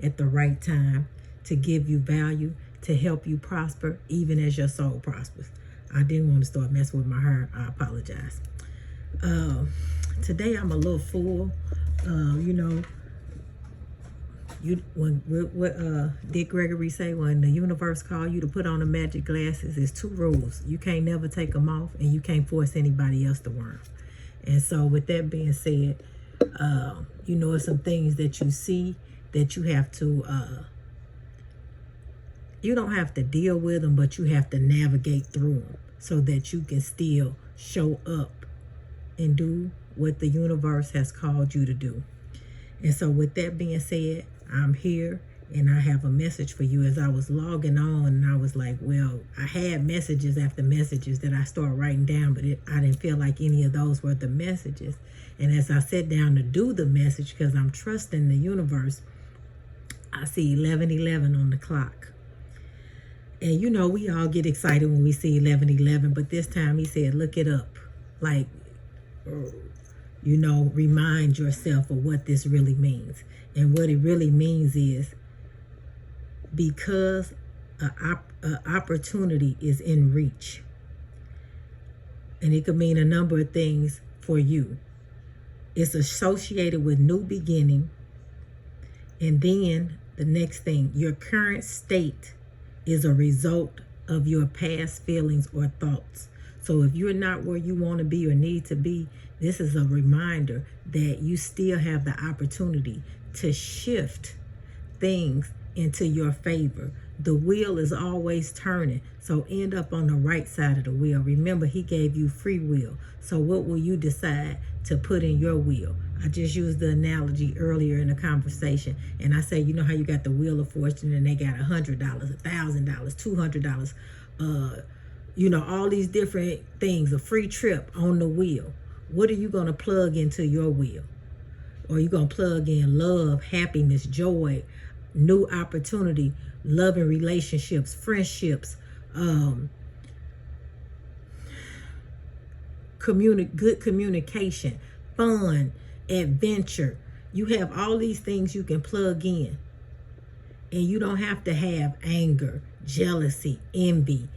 at the right time to give you value, to help you prosper, even as your soul prospers. I didn't want to start messing with my hair. I apologize. Today I'm a little full. You know, what Dick Gregory say, when the universe call you to put on the magic glasses, there's 2 rules. You can't never take them off, and you can't force anybody else to wear them. And so with that being said, you know, it's some things that you see that you have to, you don't have to deal with them, but you have to navigate through them so that you can still show up and do what the universe has called you to do. And so with that being said, I'm here and I have a message for you. As I was logging on, and I was like, well, I had messages after messages that I started writing down, but I didn't feel like any of those were the messages. And as I sat down to do the message, because I'm trusting the universe, I see 11:11 on the clock. And you know, we all get excited when we see 11:11, but this time he said, look it up. Like, you know, remind yourself of what this really means. And what it really means is, because an opportunity is in reach, and it could mean a number of things for you. It's associated with new beginning. And then the next thing, your current state is a result of your past feelings or thoughts. So if you're not where you want to be or need to be, this is a reminder that you still have the opportunity to shift things into your favor. The wheel is always turning, so end up on the right side of the wheel. Remember, he gave you free will. So what will you decide to put in your wheel? I just used the analogy earlier in the conversation, and I say, you know how you got the wheel of fortune and they got $100, $1,000, $200, you know, all these different things, a free trip on the wheel. What are you going to plug into your wheel? Or you going to plug in love, happiness, joy, new opportunity, loving relationships, friendships, good communication, fun, adventure. You have all these things you can plug in. And you don't have to have anger, jealousy, envy,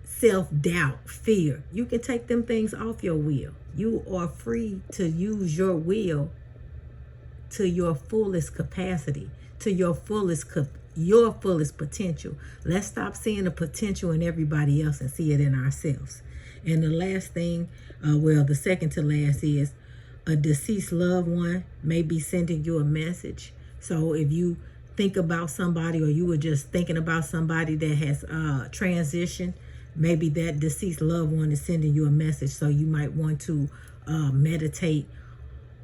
self-doubt, fear. You can take them things off your wheel. You are free to use your will to your fullest capacity, to your fullest potential. Let's stop seeing the potential in everybody else and see it in ourselves. And the last thing, well, the second to last is, a deceased loved one may be sending you a message. So if you think about somebody, or you were just thinking about somebody that has transitioned, maybe that deceased loved one is sending you a message. So you might want to meditate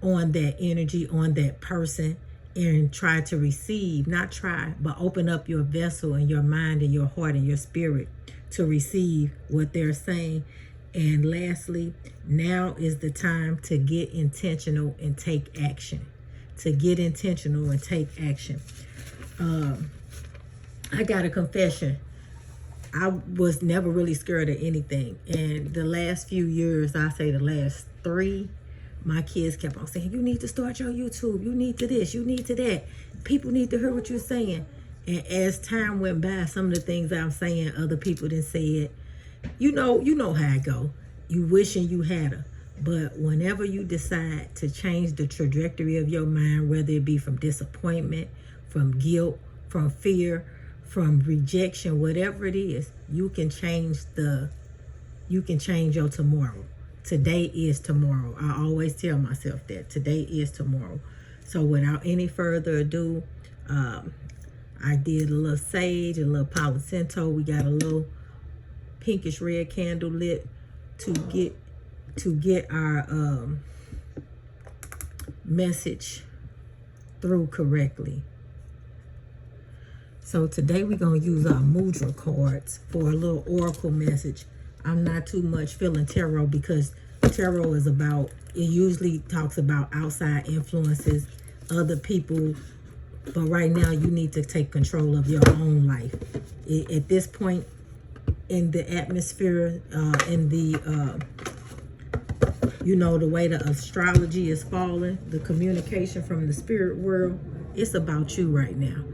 on that energy, on that person, and try to receive, not try, but open up your vessel and your mind and your heart and your spirit to receive what they're saying. And lastly, now is the time to get intentional and take action. To get intentional and take action. I got a confession. I was never really scared of anything. And the last few years, I say the last 3, my kids kept on saying, you need to start your YouTube. You need to this, you need to that. People need to hear what you're saying. And as time went by, some of the things I'm saying, other people didn't say it. You know how I go. You wishing you had her. But whenever you decide to change the trajectory of your mind, whether it be from disappointment, from guilt, from fear, from rejection, whatever it is, you can change your tomorrow. Today is tomorrow. I always tell myself that today is tomorrow. So without any further ado, I did a little sage, a little Palo Santo. We got a little pinkish red candle lit to get our message through correctly. So today we're going to use our mudra cards for a little oracle message. I'm not too much feeling tarot, because tarot is about, it usually talks about outside influences, other people. But right now you need to take control of your own life. At this point in the atmosphere, in the, the way the astrology is falling, the communication from the spirit world It's about you right now.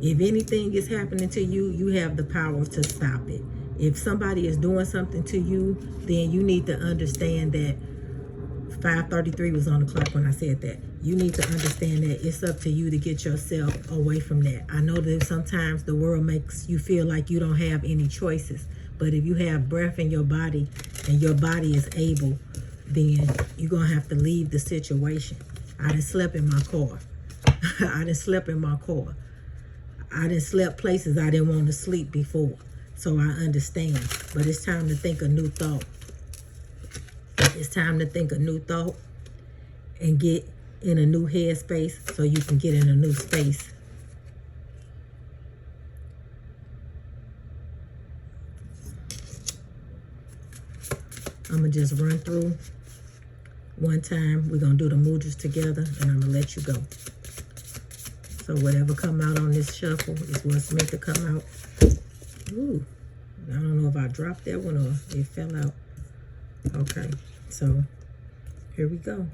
If anything is happening to you, you have the power to stop it. If somebody is doing something to you, then you need to understand that 5:33 was on the clock when I said that. You need to understand that it's up to you to get yourself away from that. I know that sometimes the world makes you feel like you don't have any choices. But if you have breath in your body and your body is able, then you're going to have to leave the situation. I done slept in my car. I done slept in my car. I done slept places I didn't want to sleep before. So I understand. But it's time to think a new thought. It's time to think a new thought and get in a new headspace so you can get in a new space. I'm going to just run through one time. We're going to do the mudras together, and I'm going to let you go. So whatever come out on this shuffle is what's meant to come out. Ooh, I don't know if I dropped that one or it fell out. Okay, so here we go.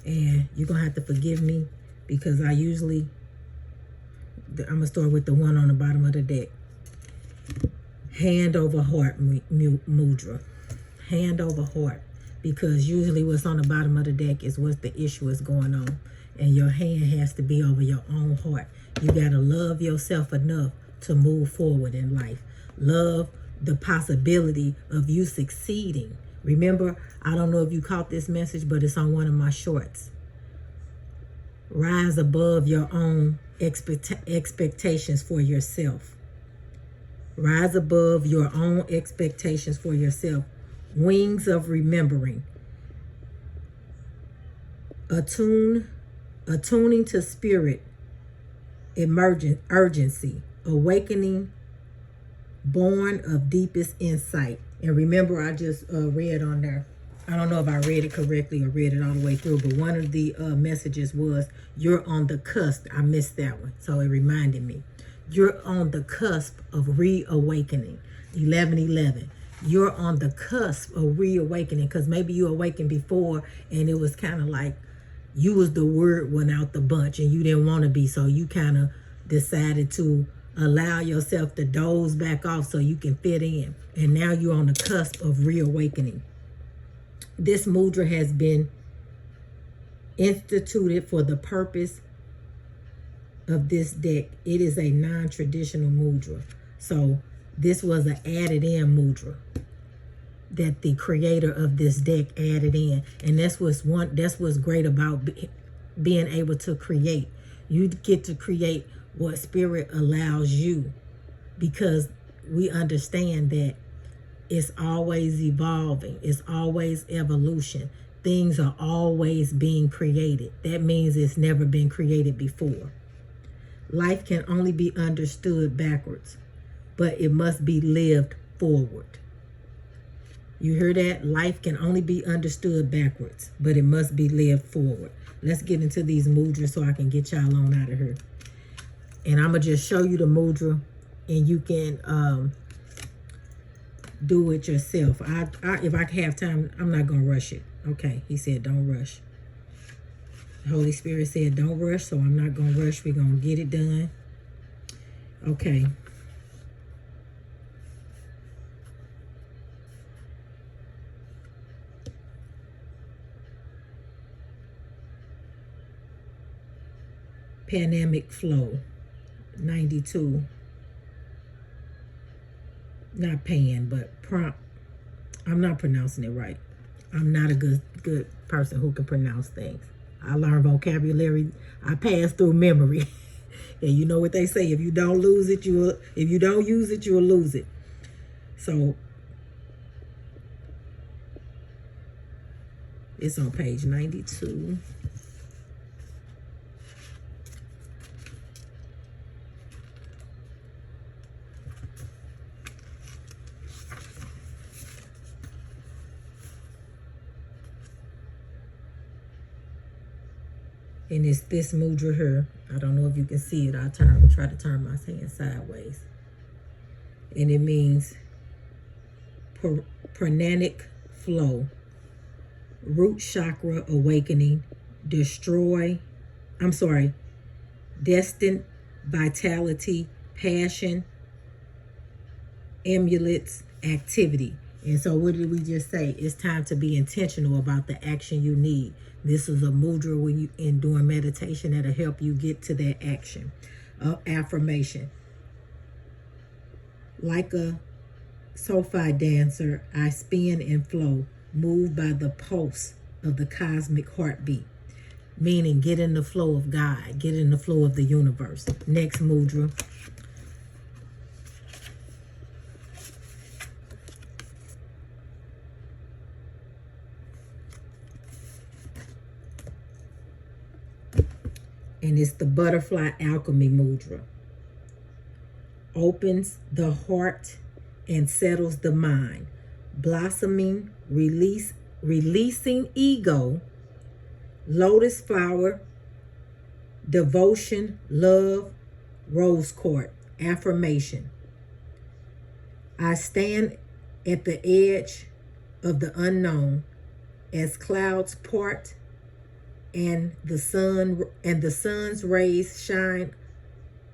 And you're going to have to forgive me because I'm going to start with the one on the bottom of the deck. Hand over heart mudra. Hand over heart. Because usually what's on the bottom of the deck is what the issue is going on. And your hand has to be over your own heart. You got to love yourself enough to move forward in life. Love the possibility of you succeeding. Remember, I don't know if you caught this message, but it's on one of my shorts. Rise above your own expectations for yourself. Rise above your own expectations for yourself. Wings of remembering. Attuning to spirit. Urgency. Awakening. Born of deepest insight. And remember, I just read on there. I don't know if I read it correctly or read it all the way through, but one of the messages was, you're on the cusp. I missed that one, so it reminded me. You're on the cusp of reawakening. 11:11. You're on the cusp of reawakening, because maybe you awakened before and it was kind of like you was the weird one out the bunch and you didn't want to be, so you kind of decided to allow yourself to doze back off so you can fit in. And now you're on the cusp of reawakening. This mudra has been instituted for the purpose of this deck. It is a non-traditional mudra. So this was an added in mudra that the creator of this deck added in. And that's what's great about being able to create. You get to create what spirit allows you, because we understand that it's always evolving. It's always evolution. Things are always being created. That means it's never been created before. Life can only be understood backwards, but it must be lived forward. You hear that? Life can only be understood backwards, but it must be lived forward. Let's get into these mudras so I can get y'all on out of here. And I'm going to just show you the mudra, and you can do it yourself. If I have time, I'm not going to rush it. Okay, he said don't rush. The Holy Spirit said don't rush, so I'm not going to rush. We're going to get it done. Okay. Dynamic flow. 92. Not pan, but prompt. I'm not pronouncing it right. I'm not a good person who can pronounce things. I learn vocabulary. I pass through memory. And you know what they say, if you don't use it, you'll lose it. So it's on page 92. And it's this mudra here. I don't know if you can see it. I'll try to turn my hand sideways. And it means pranic flow, root chakra awakening, destined, vitality, passion, emulates, activity. And so what did we just say? It's time to be intentional about the action you need. This is a mudra when you in doing meditation that'll help you get to that action. Affirmation. Like a sofi dancer, I spin and flow, moved by the pulse of the cosmic heartbeat. Meaning get in the flow of God, get in the flow of the universe. Next mudra. And it's the butterfly alchemy mudra. Opens the heart and settles the mind. Blossoming, releasing ego. Lotus flower, devotion, love, rose court. Affirmation. I stand at the edge of the unknown as clouds part and the sun's rays shine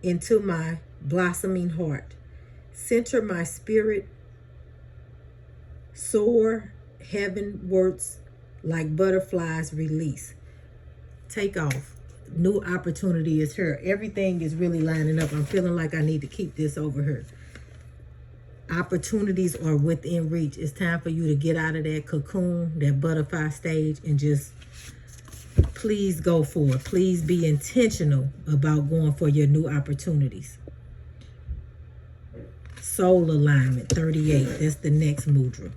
into my blossoming heart. Center my spirit, soar heavenwards like butterflies release. Take off. New opportunity is here. Everything is really lining up. I'm feeling like I need to keep this over here. Opportunities are within reach. It's time for you to get out of that cocoon, that butterfly stage, and just please go for it. Please be intentional about going for your new opportunities. Soul alignment, 38. That's the next mudra.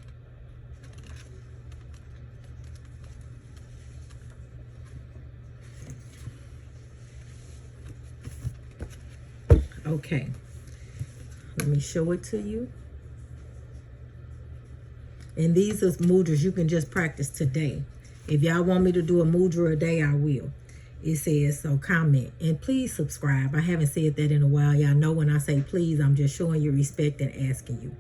Okay. Let me show it to you. And these are mudras you can just practice today. If y'all want me to do a mudra a day, I will. It says, so comment. And please subscribe. I haven't said that in a while. Y'all know when I say please, I'm just showing you respect and asking you.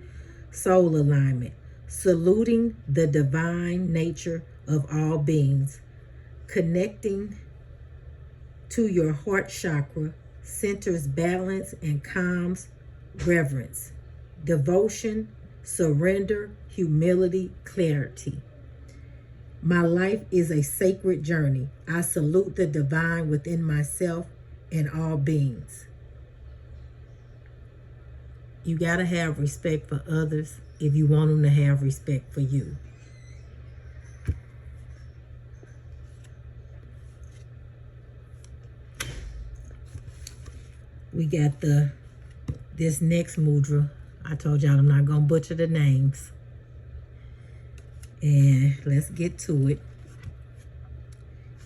Soul alignment. Saluting the divine nature of all beings. Connecting to your heart chakra. Centers balance and calms reverence. Devotion, surrender, humility, clarity. My life is a sacred journey. I salute the divine within myself and all beings. You got to have respect for others if you want them to have respect for you. We got this next mudra. I told y'all I'm not going to butcher the names. And let's get to it.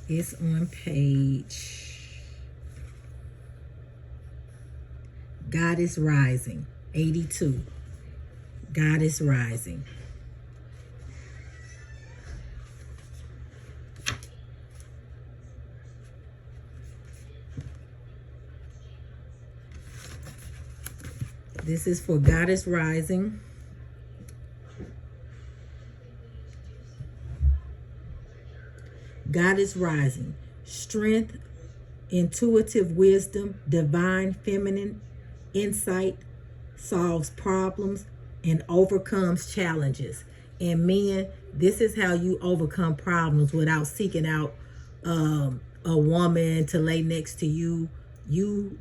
It's on page Goddess Rising, 82. Goddess Rising. This is for Goddess Rising. Goddess Rising. Strength, intuitive wisdom, divine feminine insight, solves problems, and overcomes challenges. And men, this is how you overcome problems without seeking out a woman to lay next to you. You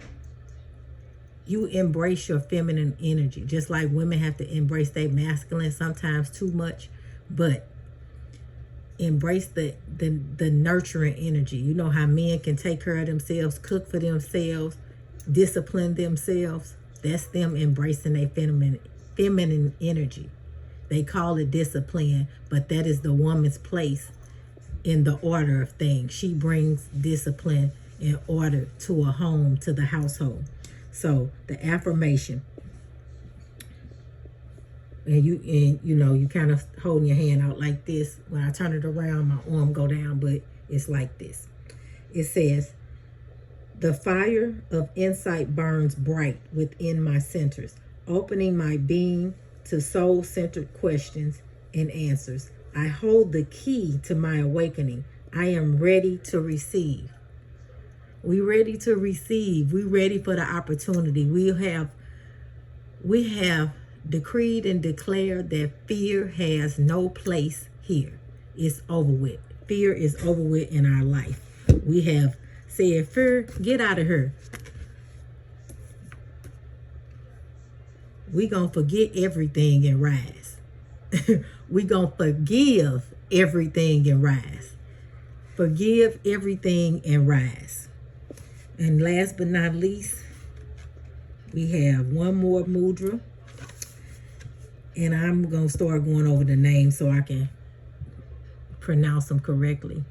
embrace your feminine energy, just like women have to embrace their masculine sometimes too much, but embrace the nurturing energy. You know how men can take care of themselves, cook for themselves, discipline themselves. That's them embracing their feminine energy. They call it discipline, but that is the woman's place in the order of things. She brings discipline and order to a home, to the household. So the affirmation, and you kind of holding your hand out like this. When I turn it around, my arm go down, but it's like this. It says, the fire of insight burns bright within my centers, opening my being to soul-centered questions and answers. I hold the key to my awakening, I am ready to receive. We ready to receive. We ready for the opportunity. We have decreed and declared that fear has no place here. It's over with. Fear is over with in our life. We have said, fear, get out of here. We gonna forget everything and rise. We gonna forgive everything and rise. Forgive everything and rise. And last but not least, we have one more mudra. And I'm going to start going over the names so I can pronounce them correctly.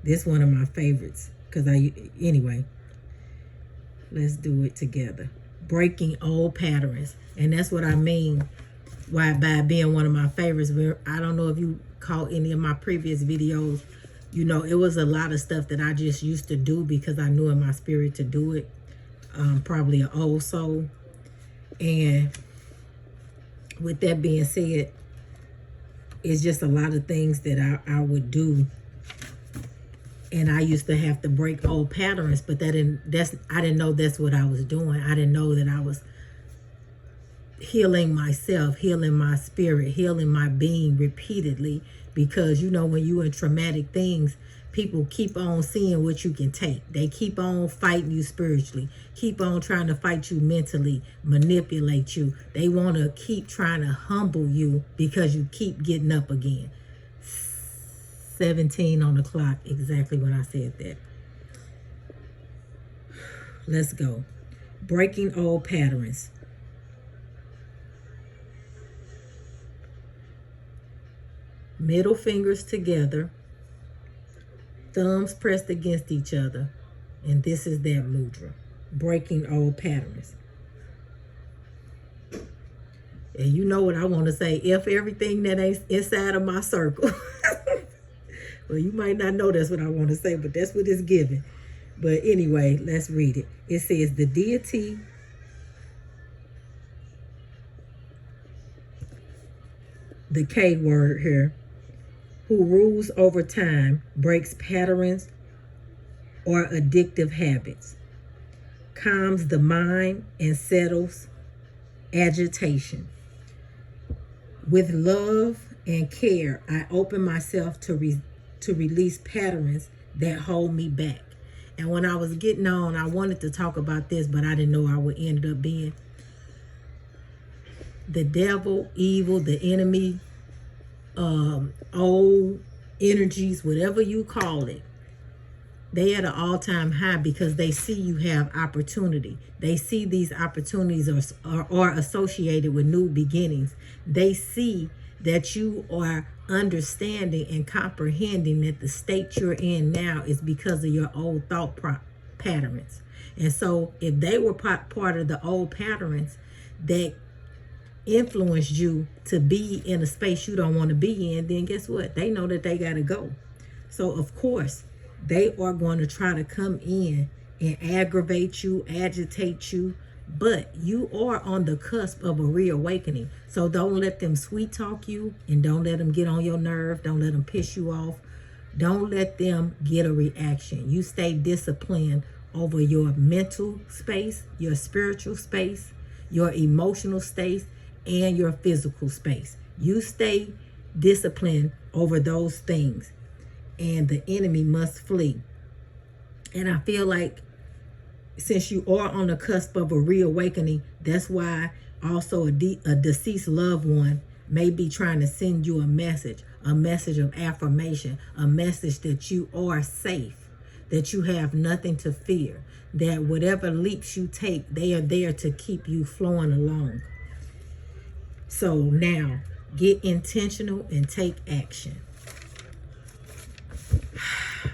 This is one of my favorites. Anyway, let's do it together. Breaking old patterns. And that's what I mean by being one of my favorites. I don't know if you caught any of my previous videos. You know, it was a lot of stuff that I just used to do because I knew in my spirit to do it. Probably an old soul. And with that being said, it's just a lot of things that I would do. And I used to have to break old patterns, but I didn't know that's what I was doing. I didn't know that I was healing myself, healing my spirit, healing my being repeatedly. Because, you know, when you're in traumatic things, people keep on seeing what you can take. They keep on fighting you spiritually, keep on trying to fight you mentally, manipulate you. They want to keep trying to humble you because you keep getting up again. 17 on the clock, exactly when I said that. Let's go. Breaking old patterns. Middle fingers together, thumbs pressed against each other, and this is that mudra, breaking old patterns. And you know what I want to say, if everything that ain't inside of my circle. Well, you might not know that's what I want to say, but that's what it's giving. But anyway, let's read it. It says, the deity the K word here, who rules over time, breaks patterns or addictive habits, calms the mind and settles agitation. With love and care, I open myself to release patterns that hold me back. And when I was getting on, I wanted to talk about this, but I didn't know I would end up being the devil, evil, the enemy, old energies, whatever you call it. They at an all-time high because they see you have opportunity. They see these opportunities are associated with new beginnings. They see that you are understanding and comprehending that the state you're in now is because of your old thought patterns. And so if they were part of the old patterns that influenced you to be in a space you don't want to be in, then guess what? They know that they got to go. So of course, they are going to try to come in and aggravate you, agitate you, but you are on the cusp of a reawakening. So don't let them sweet talk you, and don't let them get on your nerve. Don't let them piss you off. Don't let them get a reaction. You stay disciplined over your mental space, your spiritual space, your emotional space, and your physical space. You stay disciplined over those things, and the enemy must flee. And I feel like since you are on the cusp of a reawakening, that's why also a deceased loved one may be trying to send you a message of affirmation, a message that you are safe, that you have nothing to fear, that whatever leaps you take, they are there to keep you flowing along. So now, get intentional and take action.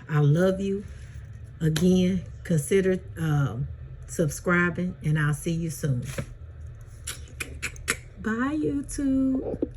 I love you. Again, consider subscribing, and I'll see you soon. Bye, YouTube.